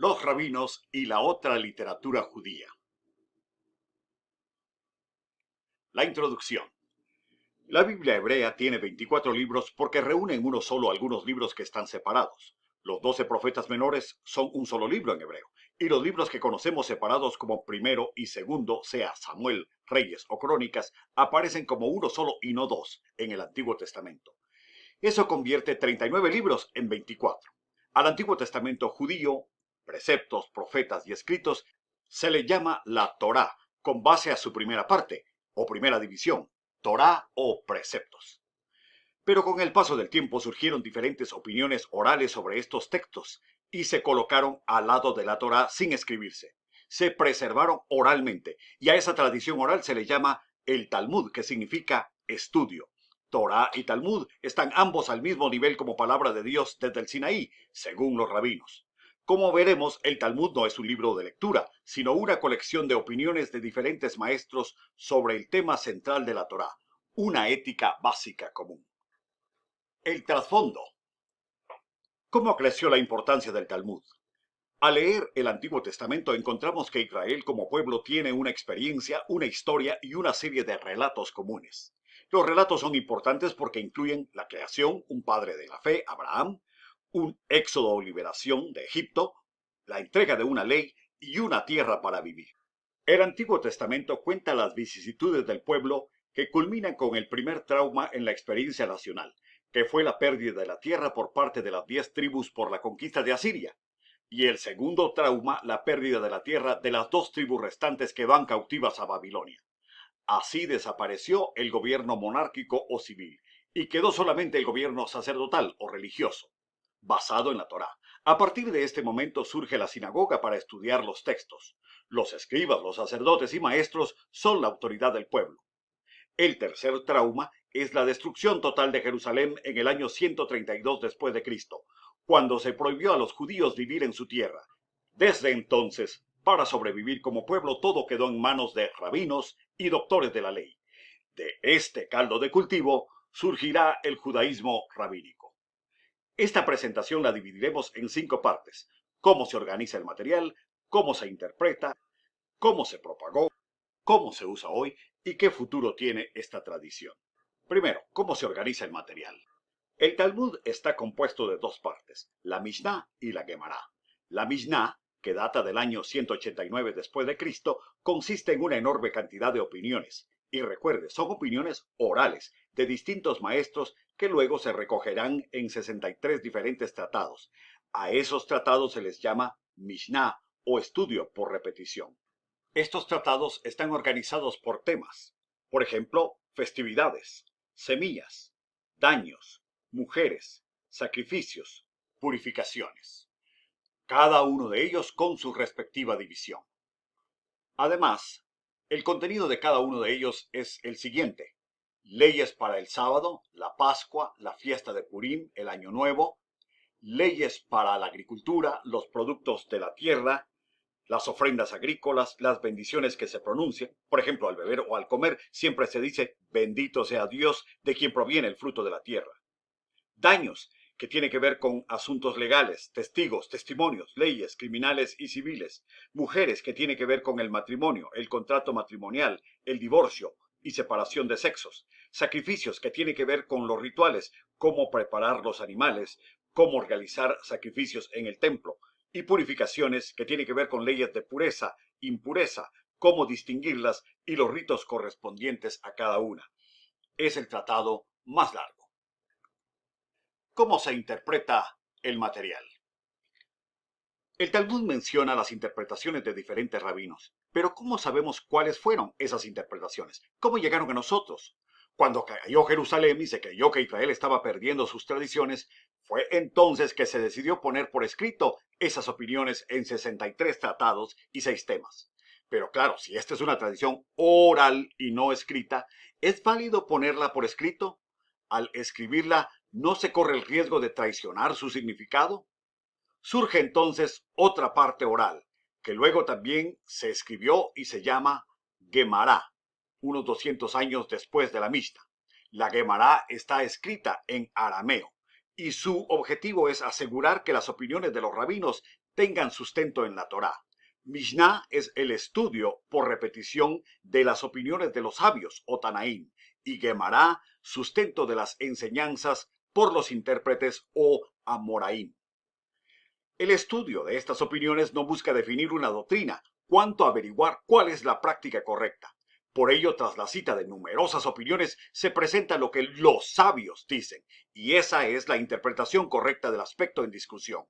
los rabinos y la otra literatura judía. La introducción. La Biblia hebrea tiene 24 libros porque reúne en uno solo algunos libros que están separados. Los 12 profetas menores son un solo libro en hebreo, y los libros que conocemos separados como primero y segundo, sea Samuel, Reyes o Crónicas, aparecen como uno solo y no dos en el Antiguo Testamento. Eso convierte 39 libros en 24. Al Antiguo Testamento judío, preceptos, profetas y escritos, se le llama la Torá, con base a su primera parte, o primera división, Torá o preceptos. Pero con el paso del tiempo surgieron diferentes opiniones orales sobre estos textos y se colocaron al lado de la Torá sin escribirse. Se preservaron oralmente y a esa tradición oral se le llama el Talmud, que significa estudio. Torá y Talmud están ambos al mismo nivel como palabra de Dios desde el Sinaí, según los rabinos. Como veremos, el Talmud no es un libro de lectura, sino una colección de opiniones de diferentes maestros sobre el tema central de la Torá, una ética básica común. El trasfondo. ¿Cómo creció la importancia del Talmud? Al leer el Antiguo Testamento encontramos que Israel como pueblo tiene una experiencia, una historia y una serie de relatos comunes. Los relatos son importantes porque incluyen la creación, un padre de la fe, Abraham, un éxodo o liberación de Egipto, la entrega de una ley y una tierra para vivir. El Antiguo Testamento cuenta las vicisitudes del pueblo que culminan con el primer trauma en la experiencia nacional, que fue la pérdida de la tierra por parte de las 10 tribus por la conquista de Asiria, y el segundo trauma, la pérdida de la tierra de las 2 tribus restantes que van cautivas a Babilonia. Así desapareció el gobierno monárquico o civil, y quedó solamente el gobierno sacerdotal o religioso, basado en la Torá. A partir de este momento surge la sinagoga para estudiar los textos. Los escribas, los sacerdotes y maestros son la autoridad del pueblo. El tercer trauma es la destrucción total de Jerusalén en el año 132 después de Cristo, cuando se prohibió a los judíos vivir en su tierra. Desde entonces, para sobrevivir como pueblo, todo quedó en manos de rabinos y doctores de la ley. De este caldo de cultivo surgirá el judaísmo rabínico. Esta presentación la dividiremos en 5 partes: cómo se organiza el material, cómo se interpreta, cómo se propagó, cómo se usa hoy y qué futuro tiene esta tradición. Primero, cómo se organiza el material. El Talmud está compuesto de 2 partes, la Mishnah y la Gemara. La Mishnah, que data del año 189 después de Cristo, consiste en una enorme cantidad de opiniones. Y recuerde, son opiniones orales de distintos maestros que luego se recogerán en 63 diferentes tratados. A esos tratados se les llama Mishnah o estudio por repetición. Estos tratados están organizados por temas. Por ejemplo, festividades, semillas, daños, mujeres, sacrificios, purificaciones. Cada uno de ellos con su respectiva división. Además, el contenido de cada uno de ellos es el siguiente: leyes para el sábado, la Pascua, la fiesta de Purim, el Año Nuevo; leyes para la agricultura, los productos de la tierra, las ofrendas agrícolas, las bendiciones que se pronuncian. Por ejemplo, al beber o al comer siempre se dice bendito sea Dios de quien proviene el fruto de la tierra. Daños, que tiene que ver con asuntos legales, testigos, testimonios, leyes criminales y civiles. Mujeres, que tiene que ver con el matrimonio, el contrato matrimonial, el divorcio y separación de sexos. Sacrificios, que tiene que ver con los rituales, cómo preparar los animales, cómo realizar sacrificios en el templo. Y purificaciones, que tiene que ver con leyes de pureza, impureza, cómo distinguirlas y los ritos correspondientes a cada una. Es el tratado más largo. ¿Cómo se interpreta el material? El Talmud menciona las interpretaciones de diferentes rabinos, pero ¿cómo sabemos cuáles fueron esas interpretaciones? ¿Cómo llegaron a nosotros? Cuando cayó Jerusalén y se creyó que Israel estaba perdiendo sus tradiciones, fue entonces que se decidió poner por escrito esas opiniones en 63 tratados y 6 temas. Pero claro, si esta es una tradición oral y no escrita, ¿es válido ponerla por escrito? Al escribirla, ¿no se corre el riesgo de traicionar su significado? Surge entonces otra parte oral, que luego también se escribió y se llama Gemara, unos 200 años después de la Mishnah. La Gemara está escrita en arameo, y su objetivo es asegurar que las opiniones de los rabinos tengan sustento en la Torá. Mishnah es el estudio por repetición de las opiniones de los sabios o Tanaín, y Gemara, sustento de las enseñanzas por los intérpretes o Amoraim. El estudio de estas opiniones no busca definir una doctrina, cuanto averiguar cuál es la práctica correcta. Por ello, tras la cita de numerosas opiniones, se presenta lo que los sabios dicen, y esa es la interpretación correcta del aspecto en discusión.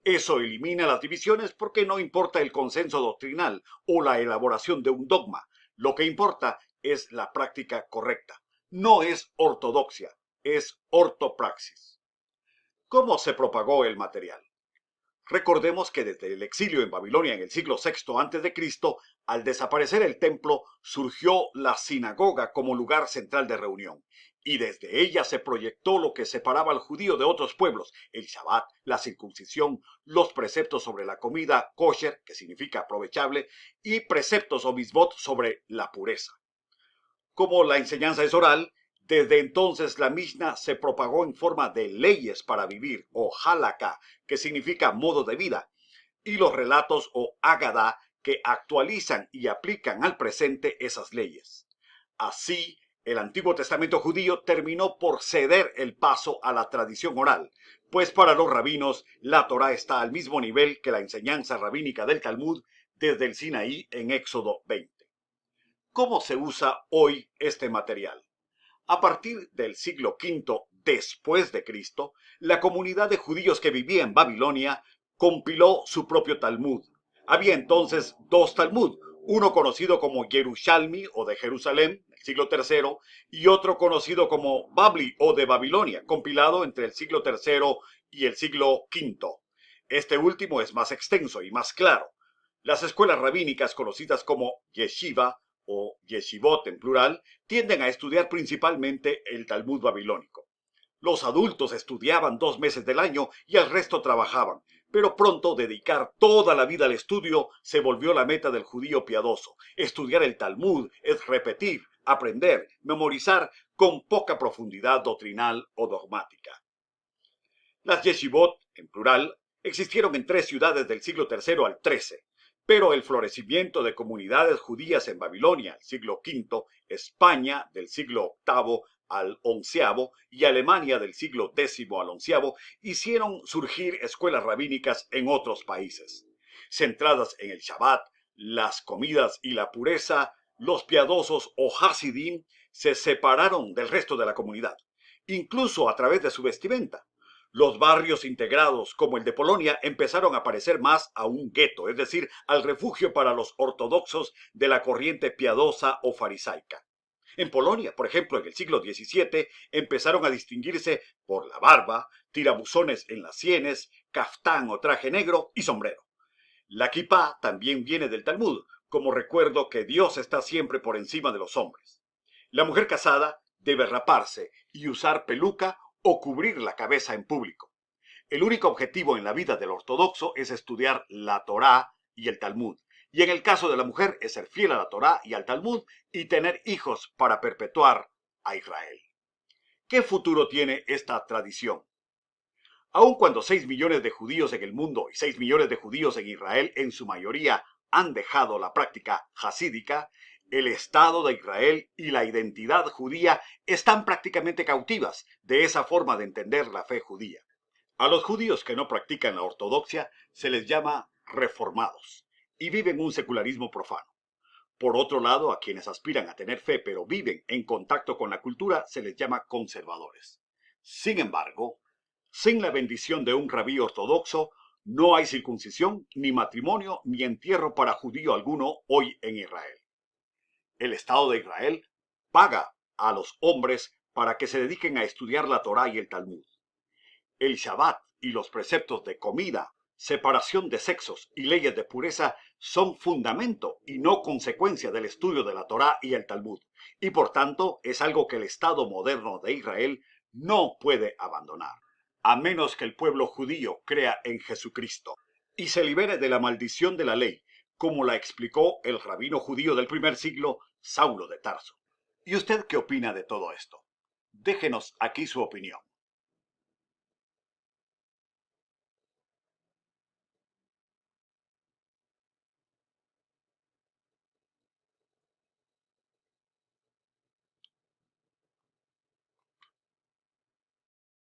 Eso elimina las divisiones porque no importa el consenso doctrinal o la elaboración de un dogma. Lo que importa es la práctica correcta. No es ortodoxia, es ortopraxis. ¿Cómo se propagó el material? Recordemos que desde el exilio en Babilonia en el siglo VI a.C., al desaparecer el templo, surgió la sinagoga como lugar central de reunión, y desde ella se proyectó lo que separaba al judío de otros pueblos: el Shabbat, la circuncisión, los preceptos sobre la comida kosher, que significa aprovechable, y preceptos o misbot sobre la pureza. Como la enseñanza es oral, desde entonces la Mishnah se propagó en forma de leyes para vivir, o halakha, que significa modo de vida, y los relatos o Agadá, que actualizan y aplican al presente esas leyes. Así, el Antiguo Testamento judío terminó por ceder el paso a la tradición oral, pues para los rabinos la Torá está al mismo nivel que la enseñanza rabínica del Talmud desde el Sinaí en Éxodo 20. ¿Cómo se usa hoy este material? A partir del siglo V después de Cristo, la comunidad de judíos que vivía en Babilonia compiló su propio Talmud. Había entonces dos Talmud, uno conocido como Yerushalmi o de Jerusalén, del siglo III, y otro conocido como Babli o de Babilonia, compilado entre el siglo III y el siglo V. Este último es más extenso y más claro. Las escuelas rabínicas conocidas como yeshiva o yeshivot en plural, tienden a estudiar principalmente el Talmud babilónico. Los adultos estudiaban 2 meses del año y el resto trabajaban, pero pronto dedicar toda la vida al estudio se volvió la meta del judío piadoso. Estudiar el Talmud es repetir, aprender, memorizar con poca profundidad doctrinal o dogmática. Las yeshivot, en plural, existieron en 3 ciudades del siglo III al XIII. Pero el florecimiento de comunidades judías en Babilonia, siglo V, España, del siglo VIII al XI, y Alemania, del siglo X al XI, hicieron surgir escuelas rabínicas en otros países. Centradas en el Shabbat, las comidas y la pureza, los piadosos o Hasidim se separaron del resto de la comunidad, incluso a través de su vestimenta. Los barrios integrados, como el de Polonia, empezaron a parecer más a un gueto, es decir, al refugio para los ortodoxos de la corriente piadosa o farisaica. En Polonia, por ejemplo, en el siglo XVII, empezaron a distinguirse por la barba, tirabuzones en las sienes, caftán o traje negro y sombrero. La kipá también viene del Talmud, como recuerdo que Dios está siempre por encima de los hombres. La mujer casada debe raparse y usar peluca o cubrir la cabeza en público. El único objetivo en la vida del ortodoxo es estudiar la Torá y el Talmud, y en el caso de la mujer es ser fiel a la Torá y al Talmud y tener hijos para perpetuar a Israel. ¿Qué futuro tiene esta tradición? Aun cuando 6 millones de judíos en el mundo y 6 millones de judíos en Israel en su mayoría han dejado la práctica hasídica, el Estado de Israel y la identidad judía están prácticamente cautivas de esa forma de entender la fe judía. A los judíos que no practican la ortodoxia se les llama reformados y viven un secularismo profano. Por otro lado, a quienes aspiran a tener fe pero viven en contacto con la cultura se les llama conservadores. Sin embargo, sin la bendición de un rabí ortodoxo, no hay circuncisión, ni matrimonio, ni entierro para judío alguno hoy en Israel. El Estado de Israel paga a los hombres para que se dediquen a estudiar la Torá y el Talmud. El Shabbat y los preceptos de comida, separación de sexos y leyes de pureza son fundamento y no consecuencia del estudio de la Torá y el Talmud, y por tanto es algo que el Estado moderno de Israel no puede abandonar, a menos que el pueblo judío crea en Jesucristo y se libere de la maldición de la ley, como la explicó el rabino judío del primer siglo, Saulo de Tarso. ¿Y usted qué opina de todo esto? Déjenos aquí su opinión.